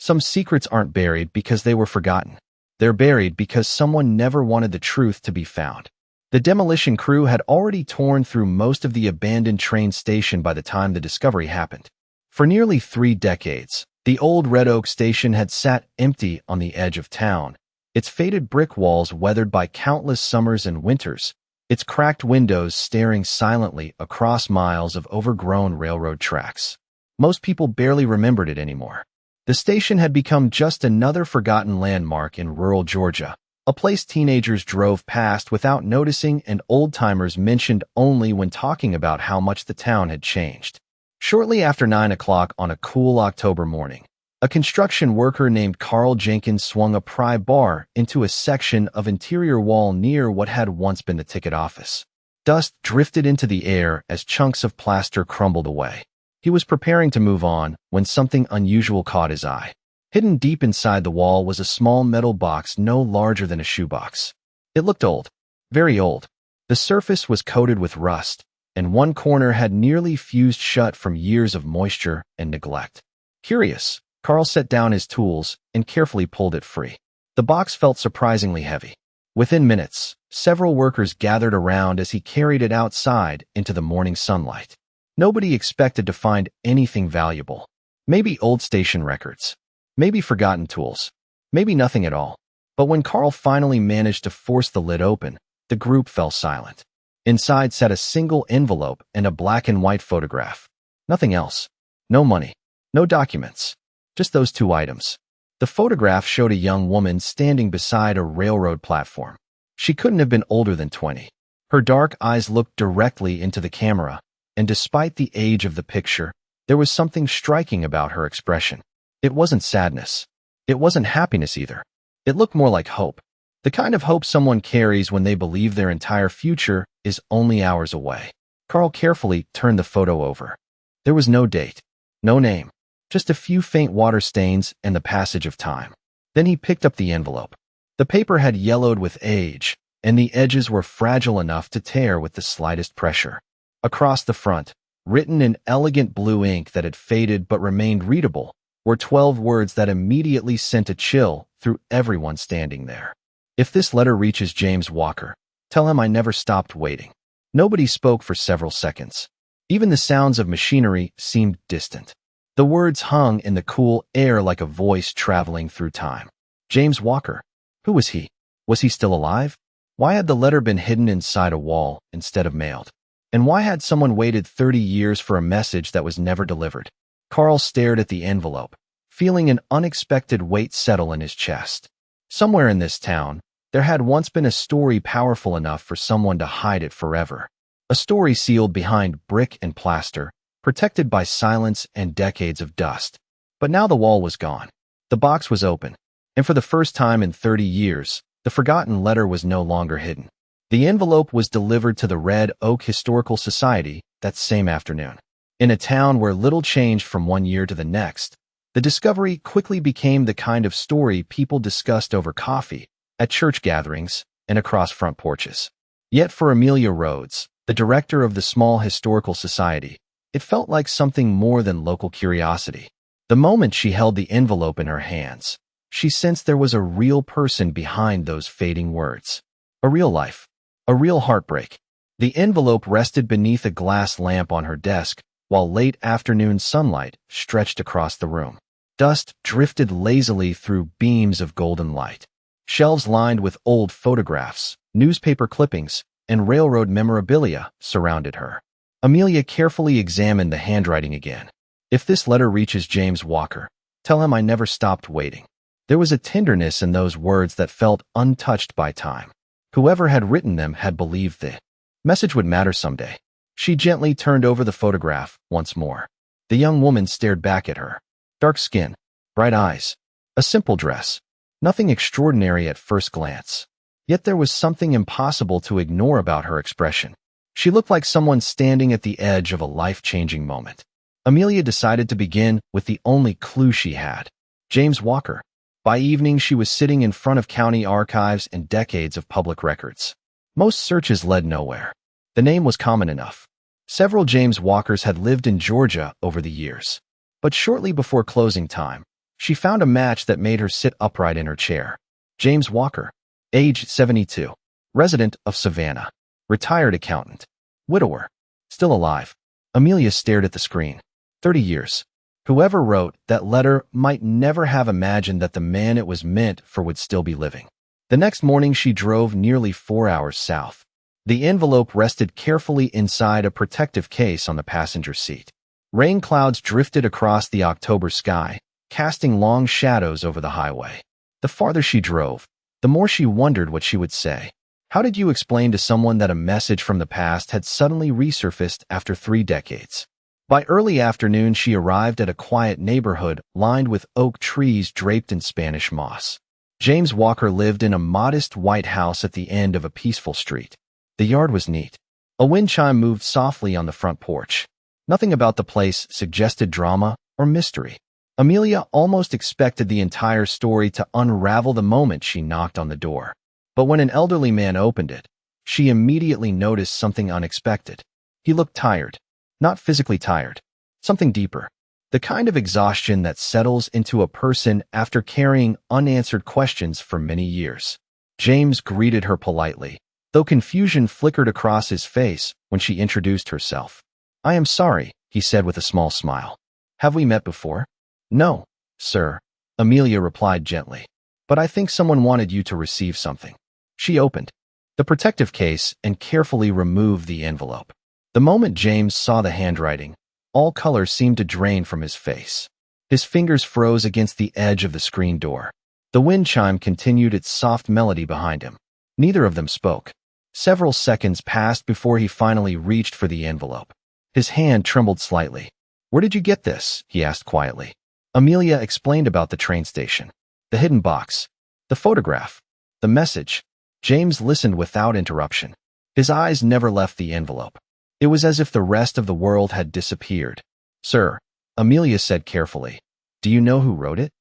Some secrets aren't buried because they were forgotten. They're buried because someone never wanted the truth to be found. The demolition crew had already torn through most of the abandoned train station by the time the discovery happened. For nearly 3 decades, the old Red Oak station had sat empty on the edge of town, its faded brick walls weathered by countless summers and winters, its cracked windows staring silently across miles of overgrown railroad tracks. Most people barely remembered it anymore. The station had become just another forgotten landmark in rural Georgia, a place teenagers drove past without noticing and old-timers mentioned only when talking about how much the town had changed. Shortly after 9 o'clock on a cool October morning, a construction worker named Carl Jenkins swung a pry bar into a section of interior wall near what had once been the ticket office. Dust drifted into the air as chunks of plaster crumbled away. He was preparing to move on when something unusual caught his eye. Hidden deep inside the wall was a small metal box no larger than a shoebox. It looked old, very old. The surface was coated with rust, and one corner had nearly fused shut from years of moisture and neglect. Curious, Carl set down his tools and carefully pulled it free. The box felt surprisingly heavy. Within minutes, several workers gathered around as he carried it outside into the morning sunlight. Nobody expected to find anything valuable. Maybe old station records. Maybe forgotten tools. Maybe nothing at all. But when Carl finally managed to force the lid open, the group fell silent. Inside sat a single envelope and a black and white photograph. Nothing else. No money. No documents. Just those 2 items. The photograph showed a young woman standing beside a railroad platform. She couldn't have been older than 20. Her dark eyes looked directly into the camera, and despite the age of the picture, there was something striking about her expression. It wasn't sadness. It wasn't happiness either. It looked more like hope. The kind of hope someone carries when they believe their entire future is only hours away. Carl carefully turned the photo over. There was no date, no name, just a few faint water stains and the passage of time. Then he picked up the envelope. The paper had yellowed with age, and the edges were fragile enough to tear with the slightest pressure. Across the front, written in elegant blue ink that had faded but remained readable, were 12 words that immediately sent a chill through everyone standing there. If this letter reaches James Walker, tell him I never stopped waiting. Nobody spoke for several seconds. Even the sounds of machinery seemed distant. The words hung in the cool air like a voice traveling through time. James Walker. Who was he? Was he still alive? Why had the letter been hidden inside a wall instead of mailed? And why had someone waited 30 years for a message that was never delivered? Carl stared at the envelope, feeling an unexpected weight settle in his chest. Somewhere in this town, there had once been a story powerful enough for someone to hide it forever. A story sealed behind brick and plaster, protected by silence and decades of dust. But now the wall was gone. The box was open, and for the first time in 30 years, the forgotten letter was no longer hidden. The envelope was delivered to the Red Oak Historical Society that same afternoon. In a town where little changed from one year to the next, the discovery quickly became the kind of story people discussed over coffee, at church gatherings, and across front porches. Yet for Amelia Rhodes, the director of the small historical society, it felt like something more than local curiosity. The moment she held the envelope in her hands, she sensed there was a real person behind those fading words. A real life. A real heartbreak. The envelope rested beneath a glass lamp on her desk, while late afternoon sunlight stretched across the room. Dust drifted lazily through beams of golden light. Shelves lined with old photographs, newspaper clippings, and railroad memorabilia surrounded her. Amelia carefully examined the handwriting again. If this letter reaches James Walker, tell him I never stopped waiting. There was a tenderness in those words that felt untouched by time. Whoever had written them had believed the message would matter someday. She gently turned over the photograph once more. The young woman stared back at her. Dark skin, bright eyes, a simple dress. Nothing extraordinary at first glance. Yet there was something impossible to ignore about her expression. She looked like someone standing at the edge of a life-changing moment. Amelia decided to begin with the only clue she had. James Walker. By evening, she was sitting in front of county archives and decades of public records. Most searches led nowhere. The name was common enough. Several James Walkers had lived in Georgia over the years. But shortly before closing time, She found a match that made her sit upright in her chair. James Walker, age 72, resident of Savannah, retired accountant, widower, still alive. Amelia stared at the screen. 30 years. Whoever wrote that letter might never have imagined that the man it was meant for would still be living. The next morning she drove nearly 4 hours south. The envelope rested carefully inside a protective case on the passenger seat. Rain clouds drifted across the October sky, casting long shadows over the highway. The farther she drove, the more she wondered what she would say. How did you explain to someone that a message from the past had suddenly resurfaced after 3 decades? By early afternoon, she arrived at a quiet neighborhood lined with oak trees draped in Spanish moss. James Walker lived in a modest white house at the end of a peaceful street. The yard was neat. A wind chime moved softly on the front porch. Nothing about the place suggested drama or mystery. Amelia almost expected the entire story to unravel the moment she knocked on the door. But when an elderly man opened it, she immediately noticed something unexpected. He looked tired. Not physically tired. Something deeper. The kind of exhaustion that settles into a person after carrying unanswered questions for many years. James greeted her politely, though confusion flickered across his face when she introduced herself. "I am sorry," he said with a small smile. "Have we met before?" "No, sir," Amelia replied gently. "But I think someone wanted you to receive something." She opened the protective case and carefully removed the envelope. The moment James saw the handwriting, all color seemed to drain from his face. His fingers froze against the edge of the screen door. The wind chime continued its soft melody behind him. Neither of them spoke. Several seconds passed before he finally reached for the envelope. His hand trembled slightly. "Where did you get this?" he asked quietly. Amelia explained about the train station, the hidden box, the photograph, the message. James listened without interruption. His eyes never left the envelope. It was as if the rest of the world had disappeared. "Sir," Amelia said carefully, "do you know who wrote it?"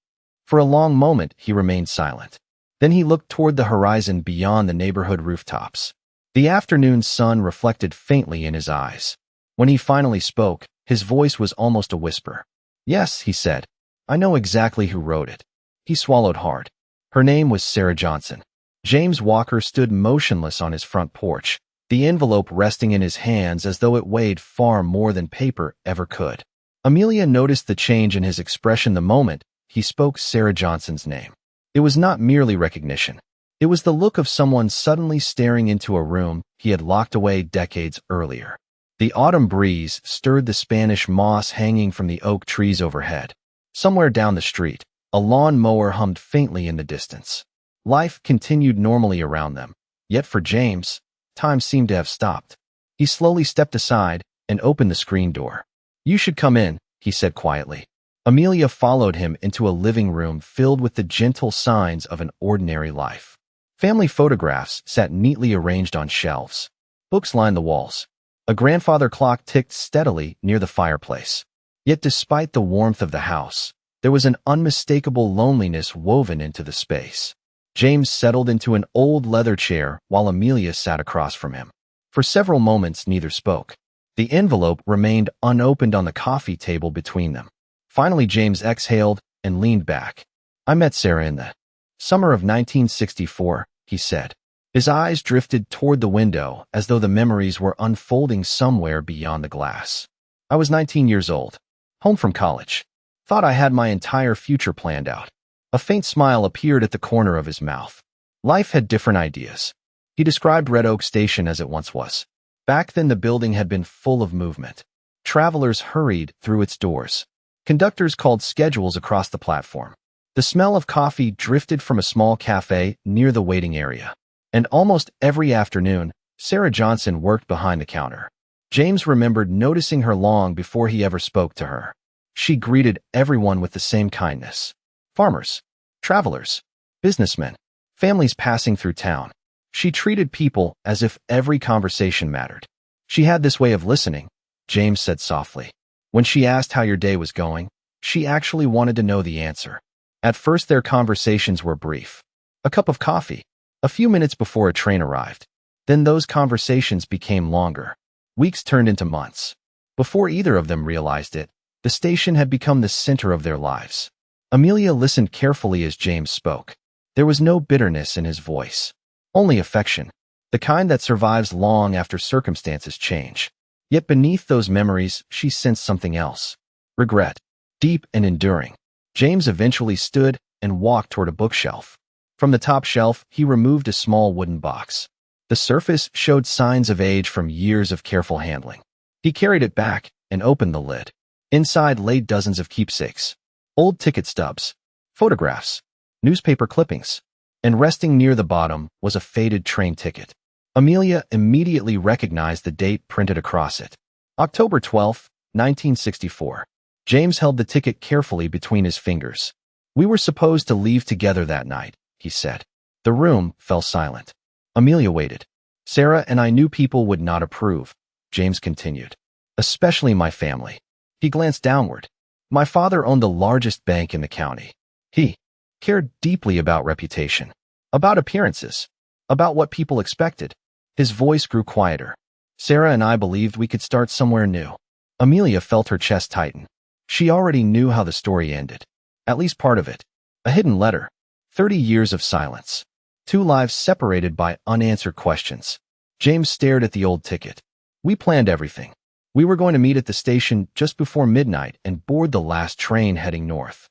For a long moment, he remained silent. Then he looked toward the horizon beyond the neighborhood rooftops. The afternoon sun reflected faintly in his eyes. When he finally spoke, his voice was almost a whisper. "Yes," he said, "I know exactly who wrote it." He swallowed hard. Her name was Sarah Johnson. James Walker stood motionless on his front porch, the envelope resting in his hands as though it weighed far more than paper ever could. Amelia noticed the change in his expression the moment he spoke Sarah Johnson's name. It was not merely recognition. It was the look of someone suddenly staring into a room he had locked away decades earlier. The autumn breeze stirred the Spanish moss hanging from the oak trees overhead. Somewhere down the street, a lawn mower hummed faintly in the distance. Life continued normally around them, yet for James, time seemed to have stopped. He slowly stepped aside and opened the screen door. "You should come in," he said quietly. Amelia followed him into a living room filled with the gentle signs of an ordinary life. Family photographs sat neatly arranged on shelves. Books lined the walls. A grandfather clock ticked steadily near the fireplace. Yet despite the warmth of the house, there was an unmistakable loneliness woven into the space. James settled into an old leather chair while Amelia sat across from him. For several moments, neither spoke. The envelope remained unopened on the coffee table between them. Finally, James exhaled and leaned back. "I met Sarah in the summer of 1964, he said. His eyes drifted toward the window as though the memories were unfolding somewhere beyond the glass. "I was 19 years old, home from college. Thought I had my entire future planned out." A faint smile appeared at the corner of his mouth. Life had different ideas. He described Red Oak Station as it once was. Back then, the building had been full of movement. Travelers hurried through its doors. Conductors called schedules across the platform. The smell of coffee drifted from a small cafe near the waiting area. And almost every afternoon, Sarah Johnson worked behind the counter. James remembered noticing her long before he ever spoke to her. She greeted everyone with the same kindness. Farmers, travelers, businessmen, families passing through town. She treated people as if every conversation mattered. "She had this way of listening," James said softly. When she asked how your day was going, she actually wanted to know the answer. At first, their conversations were brief. A cup of coffee, a few minutes before a train arrived. Then those conversations became longer. Weeks turned into months. Before either of them realized it, the station had become the center of their lives. Amelia listened carefully as James spoke. There was no bitterness in his voice, only affection, the kind that survives long after circumstances change. Yet beneath those memories, she sensed something else. Regret, deep and enduring. James eventually stood and walked toward a bookshelf. From the top shelf, he removed a small wooden box. The surface showed signs of age from years of careful handling. He carried it back and opened the lid. Inside lay dozens of keepsakes, old ticket stubs, photographs, newspaper clippings, and resting near the bottom was a faded train ticket. Amelia immediately recognized the date printed across it. October 12, 1964. James held the ticket carefully between his fingers. "We were supposed to leave together that night," he said. The room fell silent. Amelia waited. "Sarah and I knew people would not approve," James continued. "Especially my family." He glanced downward. "My father owned the largest bank in the county. He cared deeply about reputation, about appearances, about what people expected." His voice grew quieter. "Sarah and I believed we could start somewhere new." Amelia felt her chest tighten. She already knew how the story ended. At least part of it. A hidden letter. 30 years of silence. 2 lives separated by unanswered questions. James stared at the old ticket. "We planned everything. We were going to meet at the station just before midnight and board the last train heading north."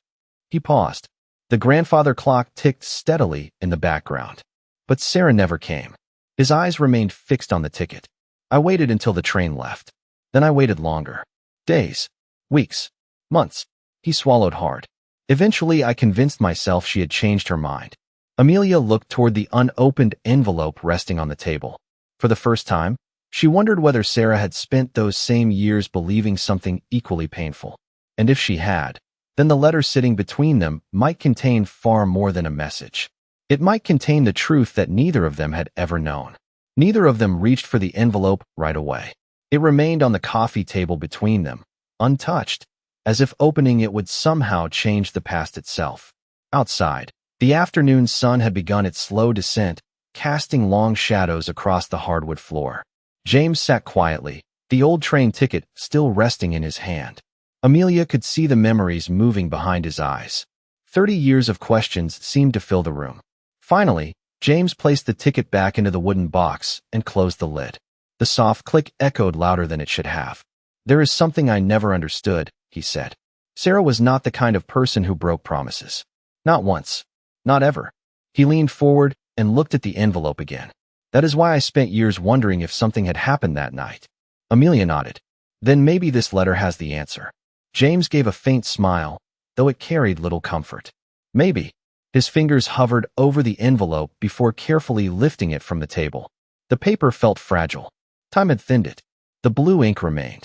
He paused. The grandfather clock ticked steadily in the background. But Sarah never came. His eyes remained fixed on the ticket. "I waited until the train left. Then I waited longer. Days, weeks, months." He swallowed hard. "Eventually, I convinced myself she had changed her mind." Amelia looked toward the unopened envelope resting on the table. For the first time, she wondered whether Sarah had spent those same years believing something equally painful. And if she had, then the letter sitting between them might contain far more than a message. It might contain the truth that neither of them had ever known. Neither of them reached for the envelope right away. It remained on the coffee table between them, untouched, as if opening it would somehow change the past itself. Outside, the afternoon sun had begun its slow descent, casting long shadows across the hardwood floor. James sat quietly, the old train ticket still resting in his hand. Amelia could see the memories moving behind his eyes. 30 years of questions seemed to fill the room. Finally, James placed the ticket back into the wooden box and closed the lid. The soft click echoed louder than it should have. "There is something I never understood," he said. "Sarah was not the kind of person who broke promises. Not once. Not ever." He leaned forward and looked at the envelope again. "That is why I spent years wondering if something had happened that night." Amelia nodded. "Then maybe this letter has the answer." James gave a faint smile, though it carried little comfort. "Maybe." His fingers hovered over the envelope before carefully lifting it from the table. The paper felt fragile. Time had thinned it. The blue ink remained.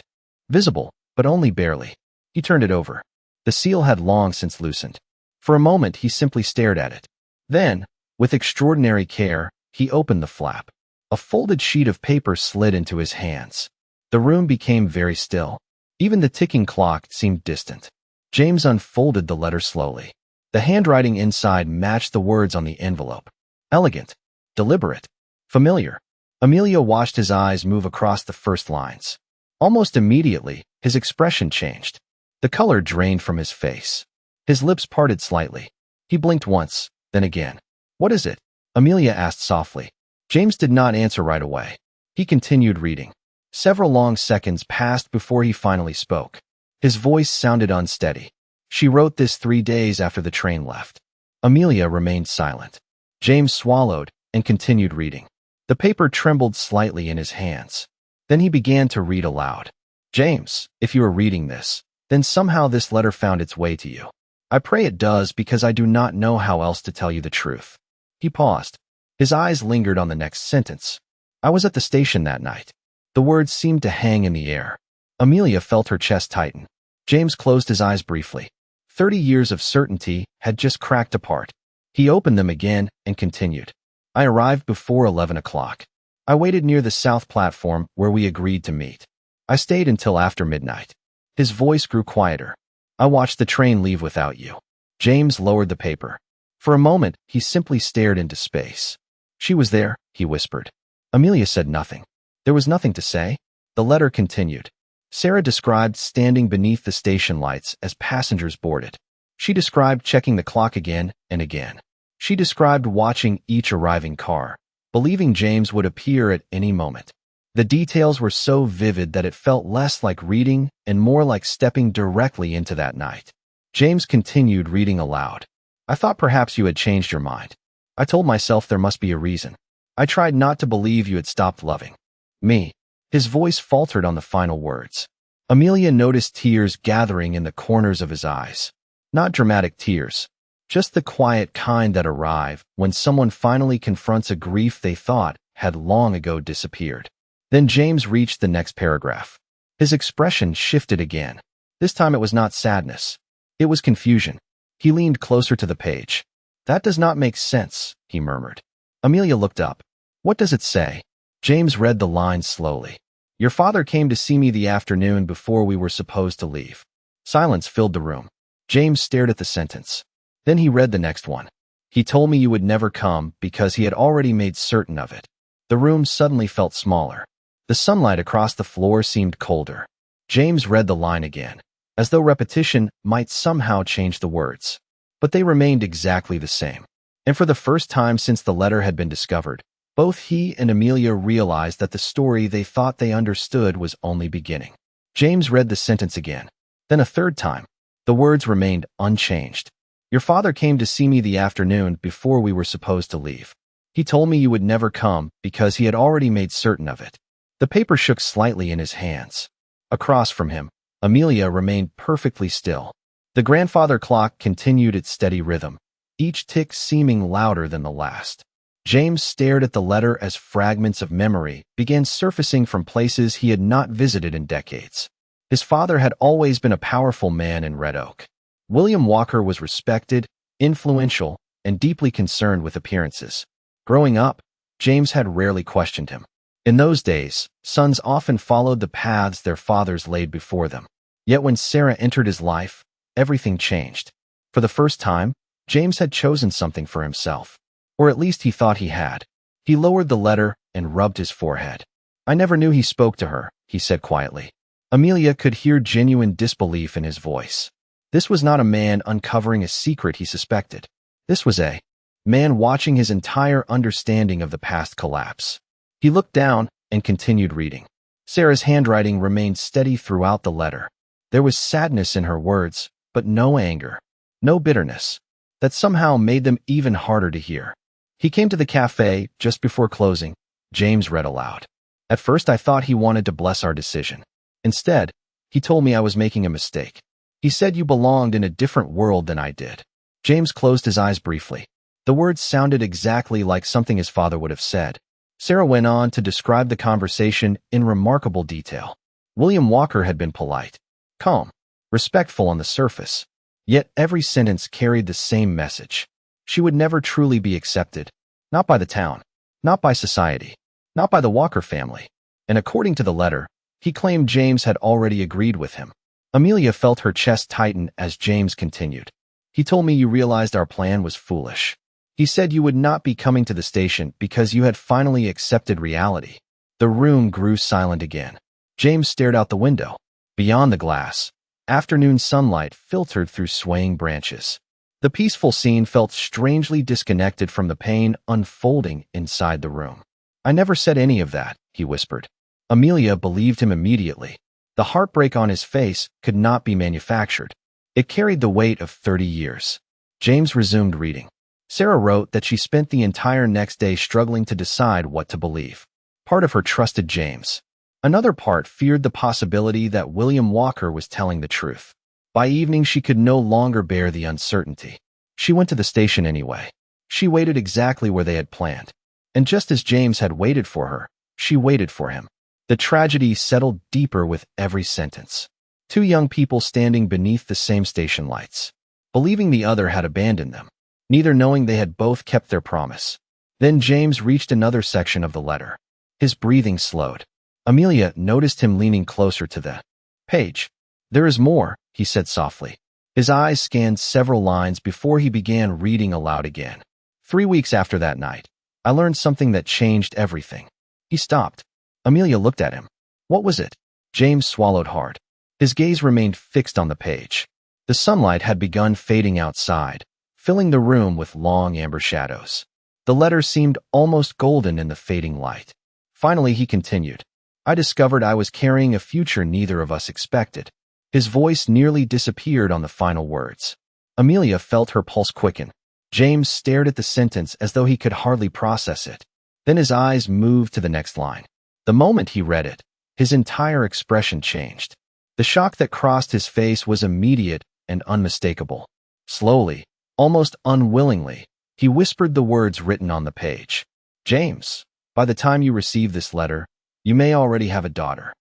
Visible, but only barely. He turned it over. The seal had long since loosened. For a moment, he simply stared at it. Then, with extraordinary care, he opened the flap. A folded sheet of paper slid into his hands. The room became very still. Even the ticking clock seemed distant. James unfolded the letter slowly. The handwriting inside matched the words on the envelope. Elegant, deliberate, familiar. Amelia watched his eyes move across the first lines. Almost immediately, his expression changed. The color drained from his face. His lips parted slightly. He blinked once, then again. "What is it?" Amelia asked softly. James did not answer right away. He continued reading. Several long seconds passed before he finally spoke. His voice sounded unsteady. "She wrote this 3 days after the train left." Amelia remained silent. James swallowed and continued reading. The paper trembled slightly in his hands. Then he began to read aloud. "James, if you are reading this, then somehow this letter found its way to you. I pray it does, because I do not know how else to tell you the truth." He paused. His eyes lingered on the next sentence. "I was at the station that night." The words seemed to hang in the air. Amelia felt her chest tighten. James closed his eyes briefly. 30 years of certainty had just cracked apart. He opened them again and continued. "I arrived before 11 o'clock. I waited near the south platform where we agreed to meet. I stayed until after midnight." His voice grew quieter. "I watched the train leave without you." James lowered the paper. For a moment, he simply stared into space. "She was there," he whispered. Amelia said nothing. There was nothing to say. The letter continued. Sarah described standing beneath the station lights as passengers boarded. She described checking the clock again and again. She described watching each arriving car, believing James would appear at any moment. The details were so vivid that it felt less like reading and more like stepping directly into that night. James continued reading aloud. I thought perhaps you had changed your mind. I told myself there must be a reason. I tried not to believe you had stopped loving me. His voice faltered on the final words. Amelia noticed tears gathering in the corners of his eyes. Not dramatic tears, just the quiet kind that arrive when someone finally confronts a grief they thought had long ago disappeared. Then James reached the next paragraph. His expression shifted again. This time it was not sadness. It was confusion. He leaned closer to the page. That does not make sense, he murmured. Amelia looked up. What does it say? James read the line slowly. Your father came to see me the afternoon before we were supposed to leave. Silence filled the room. James stared at the sentence. Then he read the next one. He told me you would never come because he had already made certain of it. The room suddenly felt smaller. The sunlight across the floor seemed colder. James read the line again, as though repetition might somehow change the words. But they remained exactly the same. And for the first time since the letter had been discovered, both he and Amelia realized that the story they thought they understood was only beginning. James read the sentence again, then a third time. The words remained unchanged. Your father came to see me the afternoon before we were supposed to leave. He told me you would never come because he had already made certain of it. The paper shook slightly in his hands. Across from him, Amelia remained perfectly still. The grandfather clock continued its steady rhythm, each tick seeming louder than the last. James stared at the letter as fragments of memory began surfacing from places he had not visited in decades. His father had always been a powerful man in Red Oak. William Walker was respected, influential, and deeply concerned with appearances. Growing up, James had rarely questioned him. In those days, sons often followed the paths their fathers laid before them. Yet when Sarah entered his life, everything changed. For the first time, James had chosen something for himself. Or at least he thought he had. He lowered the letter and rubbed his forehead. I never knew he spoke to her, he said quietly. Amelia could hear genuine disbelief in his voice. This was not a man uncovering a secret he suspected. This was a man watching his entire understanding of the past collapse. He looked down and continued reading. Sarah's handwriting remained steady throughout the letter. There was sadness in her words, but no anger, no bitterness. That somehow made them even harder to hear. He came to the cafe just before closing. James read aloud. At first I thought he wanted to bless our decision. Instead, he told me I was making a mistake. He said you belonged in a different world than I did. James closed his eyes briefly. The words sounded exactly like something his father would have said. Sarah went on to describe the conversation in remarkable detail. William Walker had been polite, calm, respectful on the surface. Yet every sentence carried the same message. She would never truly be accepted. Not by the town, not by society, not by the Walker family. And according to the letter, he claimed James had already agreed with him. Amelia felt her chest tighten as James continued. He told me you realized our plan was foolish. He said you would not be coming to the station because you had finally accepted reality. The room grew silent again. James stared out the window. Beyond the glass, afternoon sunlight filtered through swaying branches. The peaceful scene felt strangely disconnected from the pain unfolding inside the room. I never said any of that, he whispered. Amelia believed him immediately. The heartbreak on his face could not be manufactured. It carried the weight of 30 years. James resumed reading. Sarah wrote that she spent the entire next day struggling to decide what to believe. Part of her trusted James. Another part feared the possibility that William Walker was telling the truth. By evening, she could no longer bear the uncertainty. She went to the station anyway. She waited exactly where they had planned. And just as James had waited for her, she waited for him. The tragedy settled deeper with every sentence. Two young people standing beneath the same station lights, believing the other had abandoned them, neither knowing they had both kept their promise. Then James reached another section of the letter. His breathing slowed. Amelia noticed him leaning closer to the page. There is more, he said softly. His eyes scanned several lines before he began reading aloud again. 3 weeks after that night, I learned something that changed everything. He stopped. Amelia looked at him. What was it? James swallowed hard. His gaze remained fixed on the page. The sunlight had begun fading outside, filling the room with long amber shadows. The letter seemed almost golden in the fading light. Finally, he continued, I discovered I was carrying a future neither of us expected. His voice nearly disappeared on the final words. Amelia felt her pulse quicken. James stared at the sentence as though he could hardly process it. Then his eyes moved to the next line. The moment he read it, his entire expression changed. The shock that crossed his face was immediate and unmistakable. Slowly, almost unwillingly, he whispered the words written on the page. James, by the time you receive this letter, you may already have a daughter.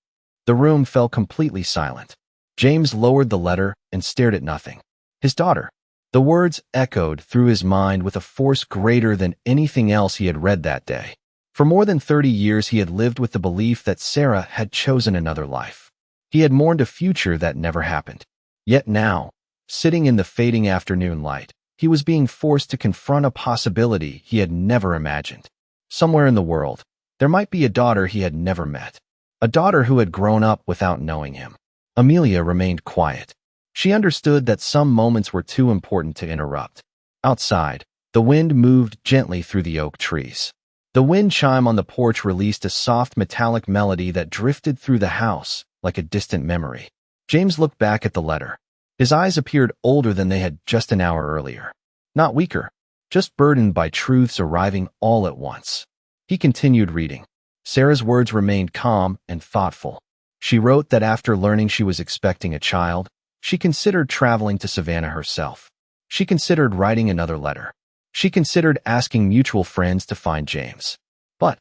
The room fell completely silent. James lowered the letter and stared at nothing. His daughter. The words echoed through his mind with a force greater than anything else he had read that day. For more than 30 years he had lived with the belief that Sarah had chosen another life. He had mourned a future that never happened. Yet now, sitting in the fading afternoon light, he was being forced to confront a possibility he had never imagined. Somewhere in the world, there might be a daughter he had never met. A daughter who had grown up without knowing him. Amelia remained quiet. She understood that some moments were too important to interrupt. Outside, the wind moved gently through the oak trees. The wind chime on the porch released a soft metallic melody that drifted through the house like a distant memory. James looked back at the letter. His eyes appeared older than they had just an hour earlier. Not weaker, just burdened by truths arriving all at once. He continued reading. Sarah's words remained calm and thoughtful. She wrote that after learning she was expecting a child, she considered traveling to Savannah herself. She considered writing another letter. She considered asking mutual friends to find James. But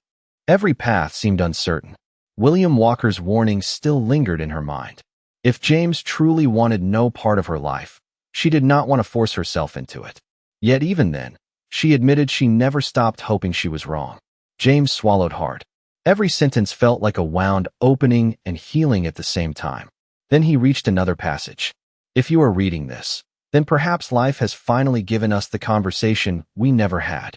every path seemed uncertain. William Walker's warning still lingered in her mind. If James truly wanted no part of her life, she did not want to force herself into it. Yet even then, she admitted she never stopped hoping she was wrong. James swallowed hard. Every sentence felt like a wound opening and healing at the same time. Then he reached another passage. If you are reading this, then perhaps life has finally given us the conversation we never had.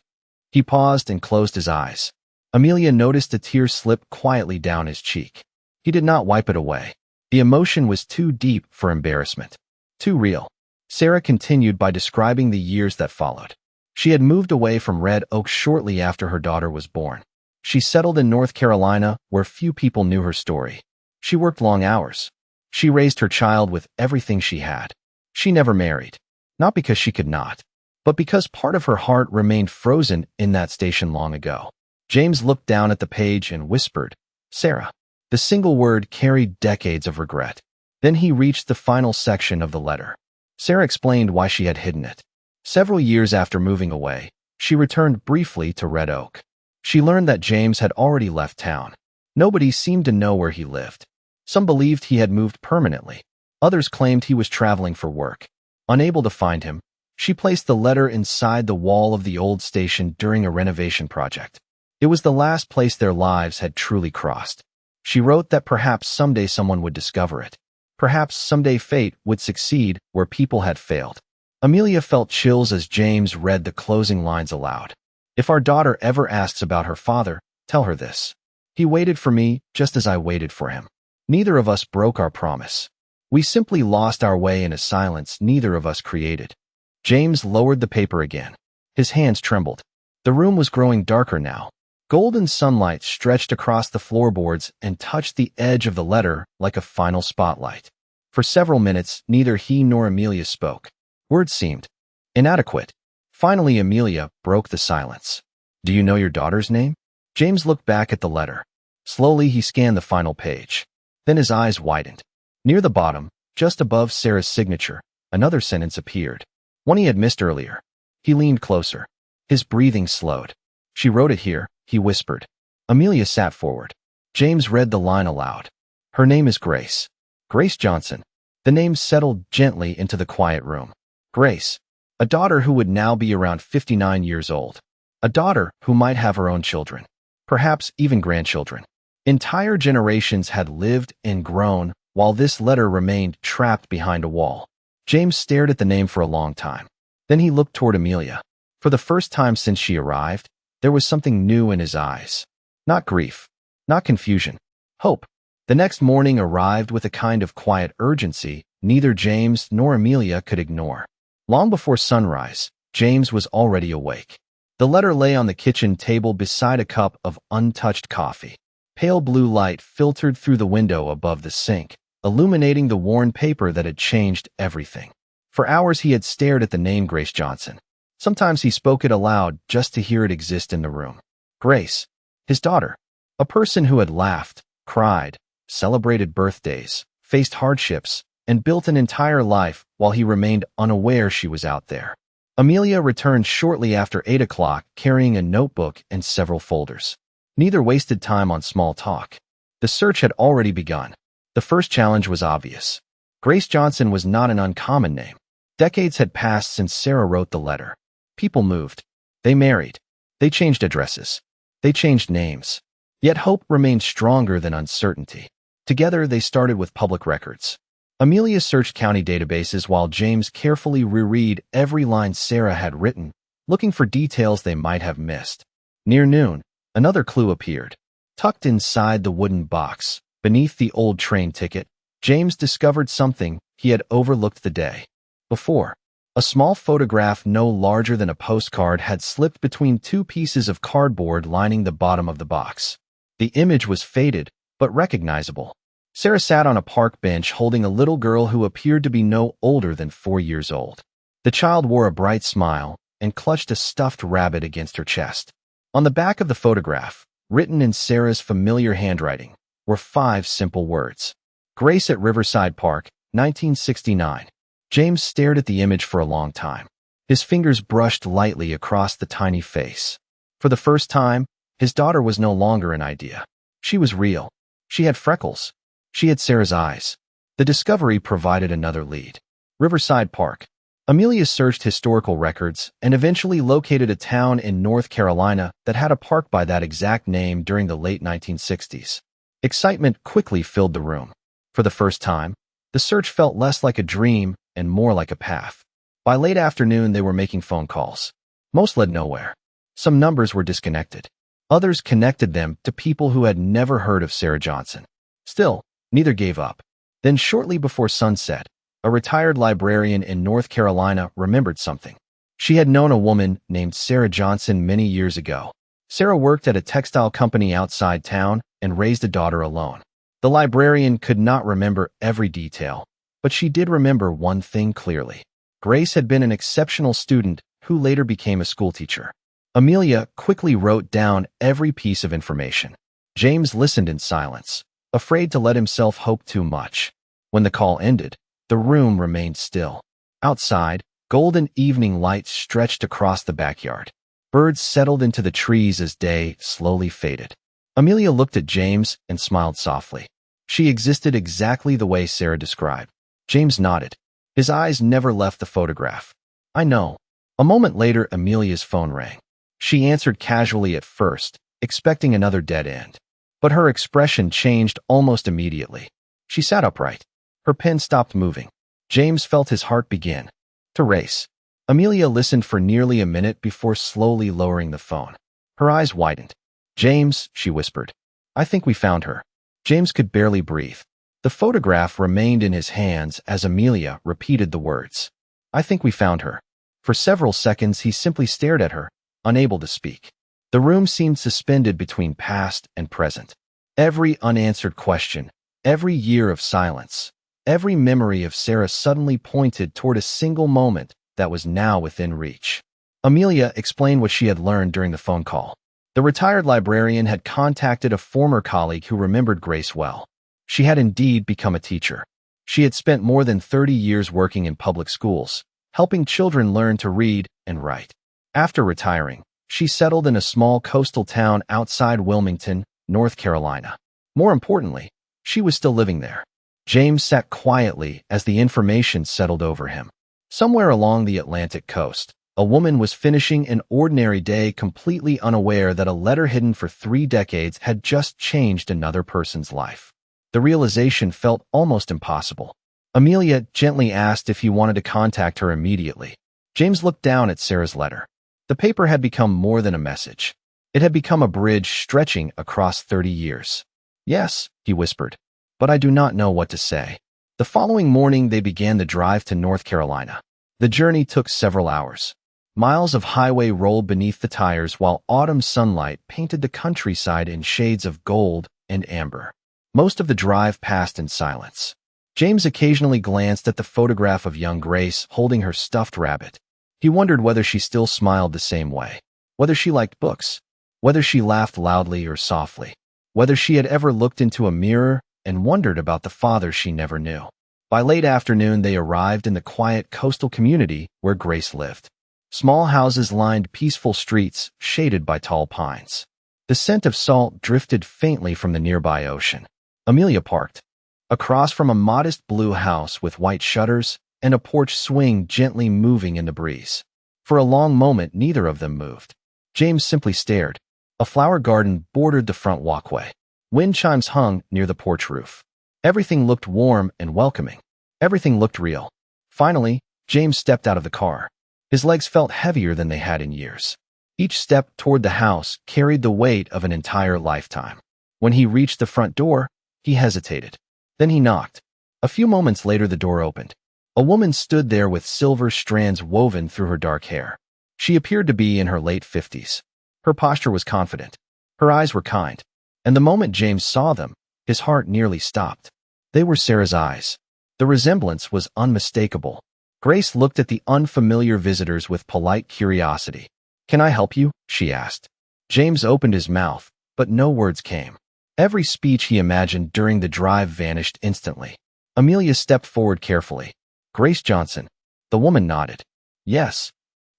He paused and closed his eyes. Amelia noticed a tear slip quietly down his cheek. He did not wipe it away. The emotion was too deep for embarrassment. Too real. Sarah continued by describing the years that followed. She had moved away from Red Oak shortly after her daughter was born. She settled in North Carolina, where few people knew her story. She worked long hours. She raised her child with everything she had. She never married. Not because she could not, but because part of her heart remained frozen in that station long ago. James looked down at the page and whispered, Sarah. The single word carried decades of regret. Then he reached the final section of the letter. Sarah explained why she had hidden it. Several years after moving away, she returned briefly to Red Oak. She learned that James had already left town. Nobody seemed to know where he lived. Some believed he had moved permanently. Others claimed he was traveling for work. Unable to find him, she placed the letter inside the wall of the old station during a renovation project. It was the last place their lives had truly crossed. She wrote that perhaps someday someone would discover it. Perhaps someday fate would succeed where people had failed. Amelia felt chills as James read the closing lines aloud. If our daughter ever asks about her father, tell her this. He waited for me just as I waited for him. Neither of us broke our promise. We simply lost our way in a silence neither of us created. James lowered the paper again. His hands trembled. The room was growing darker now. Golden sunlight stretched across the floorboards and touched the edge of the letter like a final spotlight. For several minutes, neither he nor Amelia spoke. Words seemed inadequate. Finally, Amelia broke the silence. Do you know your daughter's name? James looked back at the letter. Slowly, he scanned the final page. Then his eyes widened. Near the bottom, just above Sarah's signature, another sentence appeared. One he had missed earlier. He leaned closer. His breathing slowed. She wrote it here, he whispered. Amelia sat forward. James read the line aloud. Her name is Grace. Grace Johnson. The name settled gently into the quiet room. Grace. A daughter who would now be around 59 years old. A daughter who might have her own children. Perhaps even grandchildren. Entire generations had lived and grown while this letter remained trapped behind a wall. James stared at the name for a long time. Then he looked toward Amelia. For the first time since she arrived, there was something new in his eyes. Not grief. Not confusion. Hope. The next morning arrived with a kind of quiet urgency neither James nor Amelia could ignore. Long before sunrise, James was already awake. The letter lay on the kitchen table beside a cup of untouched coffee. Pale blue light filtered through the window above the sink, illuminating the worn paper that had changed everything. For hours he had stared at the name Grace Johnson. Sometimes he spoke it aloud just to hear it exist in the room. Grace, his daughter, a person who had laughed, cried, celebrated birthdays, faced hardships, and built an entire life while he remained unaware she was out there. Amelia returned shortly after 8 o'clock carrying a notebook and several folders. Neither wasted time on small talk. The search had already begun. The first challenge was obvious. Grace Johnson was not an uncommon name. Decades had passed since Sarah wrote the letter. People moved. They married. They changed addresses. They changed names. Yet hope remained stronger than uncertainty. Together, they started with public records. Amelia searched county databases while James carefully reread every line Sarah had written, looking for details they might have missed. Near noon, another clue appeared. Tucked inside the wooden box, beneath the old train ticket, James discovered something he had overlooked the day before. A small photograph no larger than a postcard had slipped between two pieces of cardboard lining the bottom of the box. The image was faded, but recognizable. Sarah sat on a park bench holding a little girl who appeared to be no older than 4 years old. The child wore a bright smile and clutched a stuffed rabbit against her chest. On the back of the photograph, written in Sarah's familiar handwriting, were 5 simple words. Grace at Riverside Park, 1969. James stared at the image for a long time. His fingers brushed lightly across the tiny face. For the first time, his daughter was no longer an idea. She was real. She had freckles. She had Sarah's eyes. The discovery provided another lead. Riverside Park. Amelia searched historical records and eventually located a town in North Carolina that had a park by that exact name during the late 1960s. Excitement quickly filled the room. For the first time, the search felt less like a dream and more like a path. By late afternoon, they were making phone calls. Most led nowhere. Some numbers were disconnected. Others connected them to people who had never heard of Sarah Johnson. Still, neither gave up. Then shortly before sunset, a retired librarian in North Carolina remembered something. She had known a woman named Sarah Johnson many years ago. Sarah worked at a textile company outside town and raised a daughter alone. The librarian could not remember every detail, but she did remember one thing clearly. Grace had been an exceptional student who later became a schoolteacher. Amelia quickly wrote down every piece of information. James listened in silence, afraid to let himself hope too much. When the call ended, the room remained still. Outside, golden evening light stretched across the backyard. Birds settled into the trees as day slowly faded. Amelia looked at James and smiled softly. She existed exactly the way Sarah described. James nodded. His eyes never left the photograph. I know. A moment later, Amelia's phone rang. She answered casually at first, expecting another dead end. But her expression changed almost immediately. She sat upright. Her pen stopped moving. James felt his heart begin to race. Amelia listened for nearly a minute before slowly lowering the phone. Her eyes widened. James, she whispered. I think we found her. James could barely breathe. The photograph remained in his hands as Amelia repeated the words. I think we found her. For several seconds, he simply stared at her, unable to speak. The room seemed suspended between past and present. Every unanswered question, every year of silence, every memory of Sarah suddenly pointed toward a single moment that was now within reach. Amelia explained what she had learned during the phone call. The retired librarian had contacted a former colleague who remembered Grace well. She had indeed become a teacher. She had spent more than 30 years working in public schools, helping children learn to read and write. After retiring, she settled in a small coastal town outside Wilmington, North Carolina. More importantly, she was still living there. James sat quietly as the information settled over him. Somewhere along the Atlantic coast, a woman was finishing an ordinary day completely unaware that a letter hidden for 3 decades had just changed another person's life. The realization felt almost impossible. Amelia gently asked if he wanted to contact her immediately. James looked down at Sarah's letter. The paper had become more than a message. It had become a bridge stretching across 30 years. Yes, he whispered, but I do not know what to say. The following morning, they began the drive to North Carolina. The journey took several hours. Miles of highway rolled beneath the tires while autumn sunlight painted the countryside in shades of gold and amber. Most of the drive passed in silence. James occasionally glanced at the photograph of young Grace holding her stuffed rabbit. He wondered whether she still smiled the same way, whether she liked books, whether she laughed loudly or softly, whether she had ever looked into a mirror and wondered about the father she never knew. By late afternoon, they arrived in the quiet coastal community where Grace lived. Small houses lined peaceful streets shaded by tall pines. The scent of salt drifted faintly from the nearby ocean. Amelia parked across from a modest blue house with white shutters and a porch swing gently moving in the breeze. For a long moment, neither of them moved. James simply stared. A flower garden bordered the front walkway. Wind chimes hung near the porch roof. Everything looked warm and welcoming. Everything looked real. Finally, James stepped out of the car. His legs felt heavier than they had in years. Each step toward the house carried the weight of an entire lifetime. When he reached the front door, he hesitated. Then he knocked. A few moments later, the door opened. A woman stood there with silver strands woven through her dark hair. She appeared to be in her late 50s. Her posture was confident. Her eyes were kind. And the moment James saw them, his heart nearly stopped. They were Sarah's eyes. The resemblance was unmistakable. Grace looked at the unfamiliar visitors with polite curiosity. "Can I help you?" she asked. James opened his mouth, but no words came. Every speech he imagined during the drive vanished instantly. Amelia stepped forward carefully. "Grace Johnson." The woman nodded. "Yes."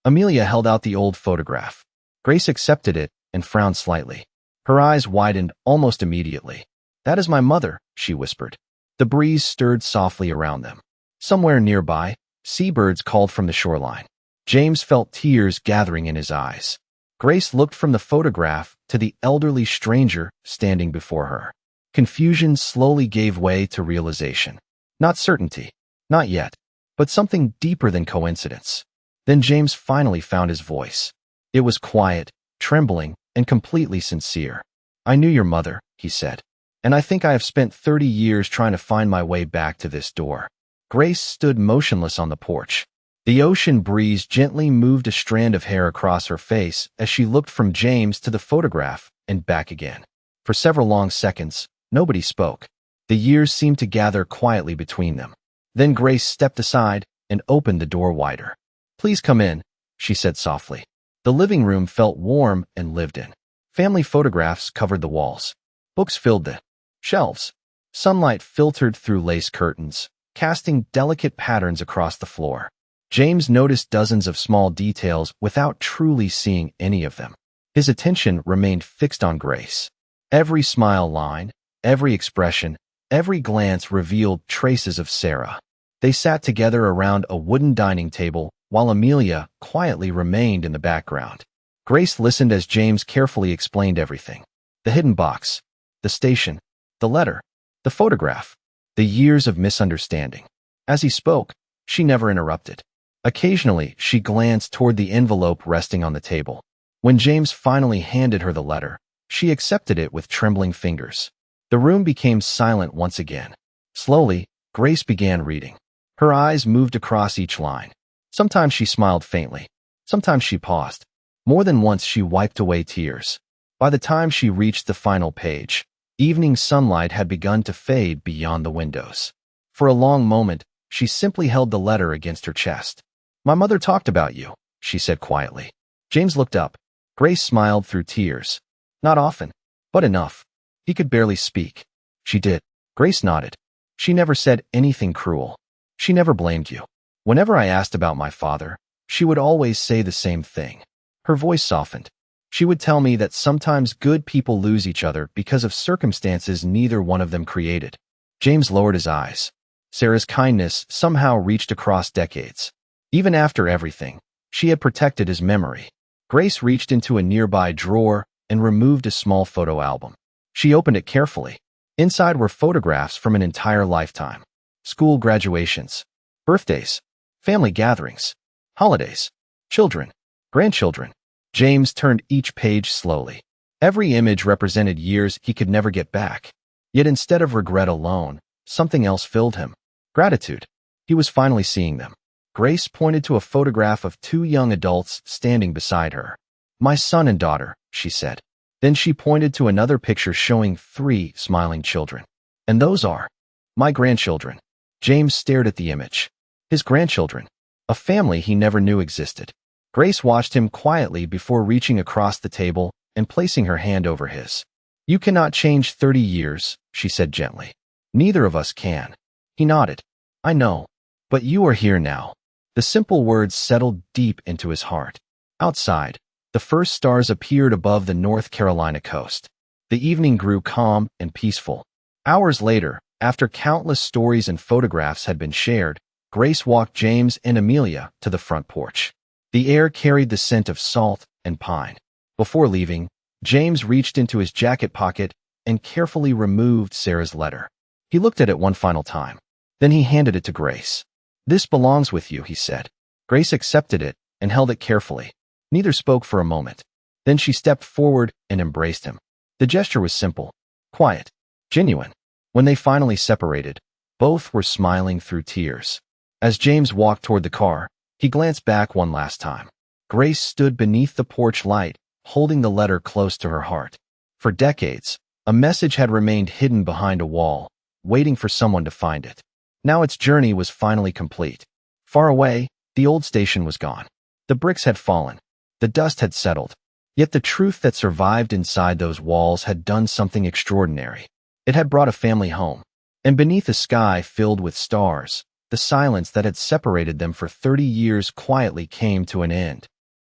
Amelia held out the old photograph. Grace accepted it and frowned slightly. Her eyes widened almost immediately. "That is my mother," she whispered. The breeze stirred softly around them. Somewhere nearby, seabirds called from the shoreline. James felt tears gathering in his eyes. Grace looked from the photograph to the elderly stranger standing before her. Confusion slowly gave way to realization. Not certainty, not yet, but something deeper than coincidence. Then James finally found his voice. It was quiet, trembling, and completely sincere. "I knew your mother," he said, "and I think I have spent 30 years trying to find my way back to this door." Grace stood motionless on the porch. The ocean breeze gently moved a strand of hair across her face as she looked from James to the photograph and back again. For several long seconds, nobody spoke. The years seemed to gather quietly between them. Then Grace stepped aside and opened the door wider. "Please come in," she said softly. The living room felt warm and lived in. Family photographs covered the walls. Books filled the shelves. Sunlight filtered through lace curtains, casting delicate patterns across the floor. James noticed dozens of small details without truly seeing any of them. His attention remained fixed on Grace. Every smile line, every expression, every glance revealed traces of Sarah. They sat together around a wooden dining table while Amelia quietly remained in the background. Grace listened as James carefully explained everything. The hidden box, the station, the letter, the photograph, the years of misunderstanding. As he spoke, she never interrupted. Occasionally, she glanced toward the envelope resting on the table. When James finally handed her the letter, she accepted it with trembling fingers. The room became silent once again. Slowly, Grace began reading. Her eyes moved across each line. Sometimes she smiled faintly. Sometimes she paused. More than once she wiped away tears. By the time she reached the final page, evening sunlight had begun to fade beyond the windows. For a long moment, she simply held the letter against her chest. "My mother talked about you," she said quietly. James looked up. Grace smiled through tears. "Not often, but enough." He could barely speak. "She did." Grace nodded. "She never said anything cruel. She never blamed you. Whenever I asked about my father, she would always say the same thing." Her voice softened. "She would tell me that sometimes good people lose each other because of circumstances neither one of them created." James lowered his eyes. Sarah's kindness somehow reached across decades. Even after everything, she had protected his memory. Grace reached into a nearby drawer and removed a small photo album. She opened it carefully. Inside were photographs from an entire lifetime. School graduations, birthdays, family gatherings, holidays, children, grandchildren. James turned each page slowly. Every image represented years he could never get back. Yet instead of regret alone, something else filled him. Gratitude. He was finally seeing them. Grace pointed to a photograph of two young adults standing beside her. My son and daughter, she said. Then she pointed to another picture showing three smiling children. And those are my grandchildren. James stared at the image. His grandchildren. A family he never knew existed. Grace watched him quietly before reaching across the table and placing her hand over his. You cannot change 30 years, she said gently. Neither of us can. He nodded. I know. But you are here now. The simple words settled deep into his heart. Outside, the first stars appeared above the North Carolina coast. The evening grew calm and peaceful. Hours later, after countless stories and photographs had been shared, Grace walked James and Amelia to the front porch. The air carried the scent of salt and pine. Before leaving, James reached into his jacket pocket and carefully removed Sarah's letter. He looked at it one final time. Then he handed it to Grace. This belongs with you, he said. Grace accepted it and held it carefully. Neither spoke for a moment. Then she stepped forward and embraced him. The gesture was simple, quiet, genuine. When they finally separated, both were smiling through tears. As James walked toward the car, he glanced back one last time. Grace stood beneath the porch light, holding the letter close to her heart. For decades, a message had remained hidden behind a wall, waiting for someone to find it. Now its journey was finally complete. Far away, the old station was gone. The bricks had fallen. The dust had settled. Yet the truth that survived inside those walls had done something extraordinary. It had brought a family home. And beneath a sky filled with stars, the silence that had separated them for 30 years quietly came to an end.